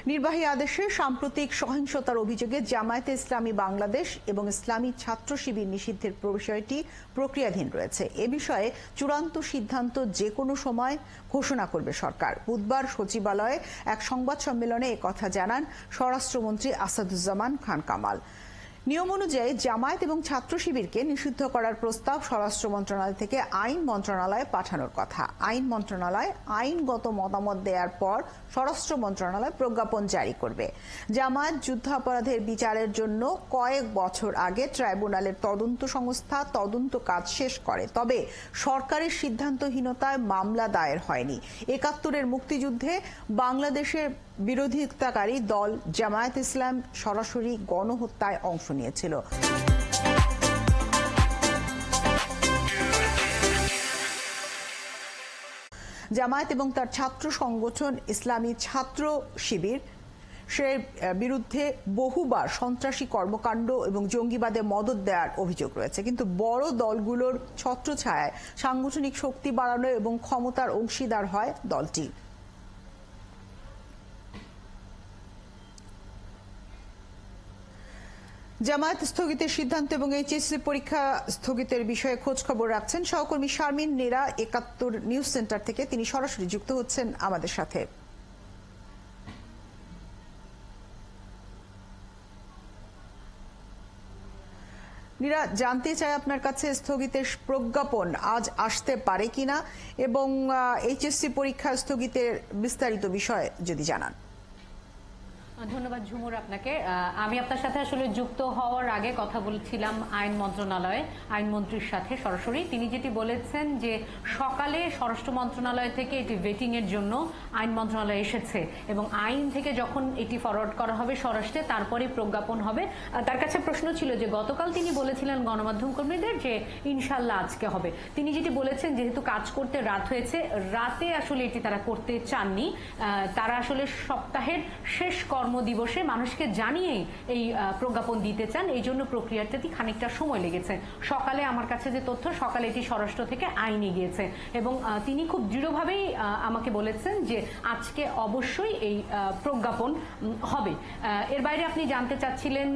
নির্বাহী আদেশে সাম্প্রতিক সহিংসতার অভিযোগে জামায়াতে ইসলামী বাংলাদেশ এবং ইসলামী ছাত্র শিবির নিষিদ্ধের বিষয়টি প্রক্রিয়াধীন রয়েছে। এ বিষয়ে চূড়ান্ত সিদ্ধান্ত যে কোনো সময় ঘোষণা করবে সরকার। বুধবার সচিবালয়ে এক সংবাদ সম্মেলনে একথা জানান স্বরাষ্ট্রমন্ত্রী আসাদুজ্জামান খান কামাল। নিয়ম অনুযায়ী জামায়াত এবং ছাত্র শিবিরকে নিষিদ্ধ করার প্রস্তাব স্বরাষ্ট্র মন্ত্রণালয় থেকে আইন মন্ত্রণালয়ে পাঠানোর কথা। আইন মন্ত্রণালয় আইনগত মতামত দেওয়ার পর স্বরাষ্ট্র মন্ত্রণালয় প্রজ্ঞাপন জারি করবে। জামায়াত যুদ্ধাপরাধের বিচারের জন্য কয়েক বছর আগে ট্রাইব্যুনালের তদন্ত সংস্থা তদন্ত কাজ শেষ করে, তবে সরকারের সিদ্ধান্তহীনতায় মামলা দায়ের হয়নি। ৭১-এর মুক্তিযুদ্ধে বাংলাদেশের বিরোধিতাকারী দল জামায়াত ইসলাম সরাসরি গণহত্যায় অংশ নিয়েছিল। জামায়াত এবং তার ছাত্র সংগঠন ইসলামী ছাত্র শিবির সে বিরুদ্ধে বহুবার সন্ত্রাসী কর্মকাণ্ড এবং জঙ্গিবাদে মদদ দেওয়ার অভিযোগ রয়েছে, কিন্তু বড় দলগুলোর ছত্রছায়ায় সাংগঠনিক শক্তি বাড়ানো এবং ক্ষমতার অংশীদার হয় দলটি। জামায়াত স্থগিতের সিদ্ধান্ত এবং এইচএসসি পরীক্ষা স্থগিতের বিষয়ে খোঁজ খবর রাখছেন সহকর্মী শারমিন নীরা ৭১ নিউজ সেন্টার থেকে। তিনি সরাসরি যুক্ত হচ্ছেন আমাদের সাথে। নীরা, জানতে চাই আপনার কাছে স্থগিতের প্রজ্ঞাপন আজ আসতে পারে কিনা এবং এইচএসসি পরীক্ষা স্থগিতের বিস্তারিত বিষয় যদি জানান। ধন্যবাদ ঝুমুর আপনাকে। আমি আপনার সাথে আসলে যুক্ত হওয়ার আগে কথা বলছিলাম আইন মন্ত্রণালয়ে আইনমন্ত্রীর সাথে সরাসরি। তিনি যেটি বলেছেন যে সকালে স্বরাষ্ট্র মন্ত্রণালয় থেকে এটি ভেটিং এর জন্য আইন মন্ত্রণালয়ে এসেছে এবং আইন থেকে যখন এটি ফরওয়ার্ড করা হবে স্বরাষ্ট্রে তারপরে প্রজ্ঞাপন হবে। তার কাছে প্রশ্ন ছিল যে গতকাল তিনি বলেছিলেন গণমাধ্যম কর্মীদের যে ইনশাল্লাহ আজকে হবে। তিনি যেটি বলেছেন যেহেতু কাজ করতে রাত হয়েছে, রাতে আসলে এটি তারা করতে চাননি। তারা আসলে সপ্তাহের শেষ কর্মদিবসে মানুষকে জানিয়ে এই প্রজ্ঞাপন দিতে চান, এই জন্য প্রক্রিয়াটাতে খানিকটা সময় লেগেছে। সকালে আমার কাছে যে তথ্য, সকালে এটি স্বরাষ্ট্র থেকে আইনে গিয়েছে এবং তিনি খুব দৃঢ়ভাবেই আমাকে বলেছেন যে আজকে অবশ্যই এই প্রজ্ঞাপন হবে। এর বাইরে আপনি জানতে চাচ্ছিলেন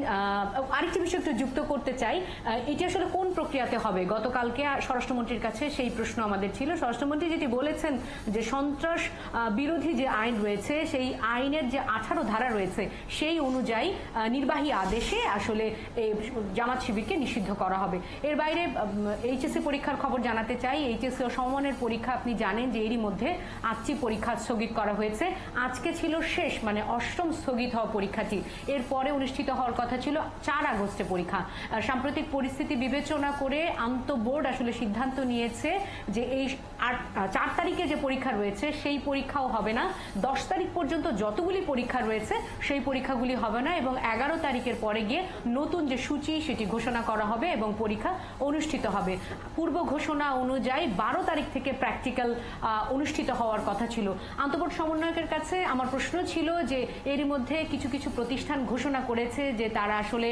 আরেকটি বিষয় একটু যুক্ত করতে চাই, এটি আসলে কোন প্রক্রিয়াতে হবে। গতকালকে স্বরাষ্ট্রমন্ত্রীর কাছে সেই প্রশ্ন আমাদের ছিল। স্বরাষ্ট্রমন্ত্রী যেটি বলেছেন যে সন্ত্রাস বিরোধী যে আইন রয়েছে সেই আইনের যে 18 ধারা রয়েছে সেই অনুযায়ী নির্বাহী আদেশে আসলে জামাত শিবিরকে নিষিদ্ধ করা হবে। এর বাইরে এইচএসসি পরীক্ষার খবর জানাতে চাই। এইচএসসি ও সমমানের পরীক্ষা আপনি জানেন যে এরই মধ্যে 8টি পরীক্ষা স্থগিত করা হয়েছে। আজকে ছিল শেষ, মানে 8ম স্থগিত হওয়া পরীক্ষাটি। এরপরে অনুষ্ঠিত হওয়ার কথা ছিল 4 আগস্টে পরীক্ষা। সাম্প্রতিক পরিস্থিতি বিবেচনা করে আন্তঃবোর্ড আসলে সিদ্ধান্ত নিয়েছে যে এই 4 তারিখে যে পরীক্ষা রয়েছে সেই পরীক্ষাও হবে না। 10 তারিখ পর্যন্ত যতগুলি পরীক্ষা রয়েছে সেই পরীক্ষাগুলি হবে না এবং 11 তারিখের পরে গিয়ে নতুন যে সূচি সেটি ঘোষণা করা হবে এবং পরীক্ষা অনুষ্ঠিত হবে। পূর্ব ঘোষণা অনুযায়ী 12 তারিখ থেকে প্র্যাকটিক্যাল অনুষ্ঠিত হওয়ার কথা ছিল। আন্তঃবোর্ড সমন্বয়কের কাছে আমার প্রশ্ন ছিল যে এরই মধ্যে কিছু কিছু প্রতিষ্ঠান ঘোষণা করেছে যে তারা আসলে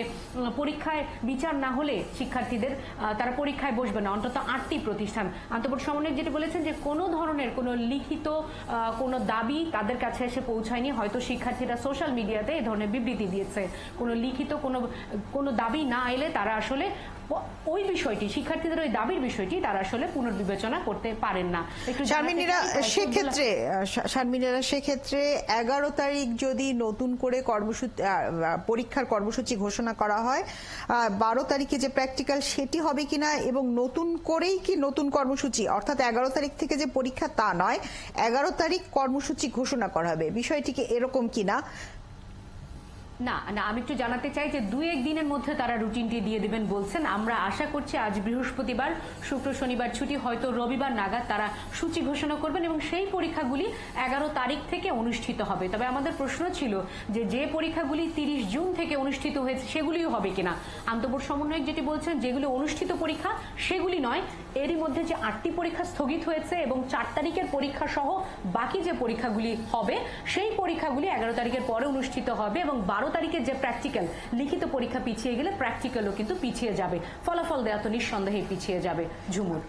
পরীক্ষায় বিচার না হলে শিক্ষার্থীদের তারা পরীক্ষায় বসবে না, অন্তত 8টি প্রতিষ্ঠান। আন্তঃবোর্ড সমন্বয়ক যেটি বলেছেন যে কোনো ধরনের কোনো লিখিত কোনো দাবি তাদের কাছে এসে পৌঁছায়নি। হয়তো শিক্ষার্থীরা সোশ্যাল মিডিয়াতে এই ধরনের বিবৃতি দিয়েছে, কোনো লিখিত কোনো দাবি না এলে তারা আসলে ওই বিষয়টি, শিক্ষার্থীদের ওই দাবির বিষয়টি তারা আসলে পুনর্বিবেচনা করতে পারেন না। শারমিনেরা, সেক্ষেত্রে 11 তারিখ যদি নতুন করে পরীক্ষার কর্মসূচি ঘোষণা করা হয়, 12 তারিখে যে প্র্যাকটিক্যাল সেটি হবে কিনা এবং নতুন করেই কি নতুন কর্মসূচি, অর্থাৎ 11 তারিখ থেকে যে পরীক্ষা তা নয়, 11 তারিখ কর্মসূচি ঘোষণা করা হবে, বিষয়টি কি এরকম কিনা? না না, আমি একটু জানাতে চাই যে 2-1 দিনের মধ্যে তারা রুটিনটি দিয়ে দিবেন বলছেন। আমরা আশা করছি আজ বৃহস্পতিবার, শুক্র শনিবার ছুটি, হয়তো রবিবার নাগাদ তারা সূচি ঘোষণা করবেন এবং সেই পরীক্ষাগুলি 11 তারিখ থেকে অনুষ্ঠিত হবে। তবে আমাদের প্রশ্ন ছিল যে পরীক্ষাগুলি 30 জুন থেকে অনুষ্ঠিত হয়েছে সেগুলিও হবে কিনা। আন্তঃবোর্ড সমন্বয়ক যেটি বলছেন যেগুলি অনুষ্ঠিত পরীক্ষা সেগুলি নয়, এরই মধ্যে যে 8টি পরীক্ষা স্থগিত হয়েছে এবং 4 তারিখের পরীক্ষা সহ বাকি যে পরীক্ষাগুলি হবে সেই পরীক্ষাগুলি 11 তারিখের পরে অনুষ্ঠিত হবে এবং 12 তারিখের যে প্র্যাকটিক্যাল, লিখিত পরীক্ষা পিছিয়ে গেলে প্র্যাকটিক্যালও কিন্তু পিছিয়ে যাবে। ফলাফল দেওয়া তো নিঃসন্দেহে পিছিয়ে যাবে। ঝুমুর।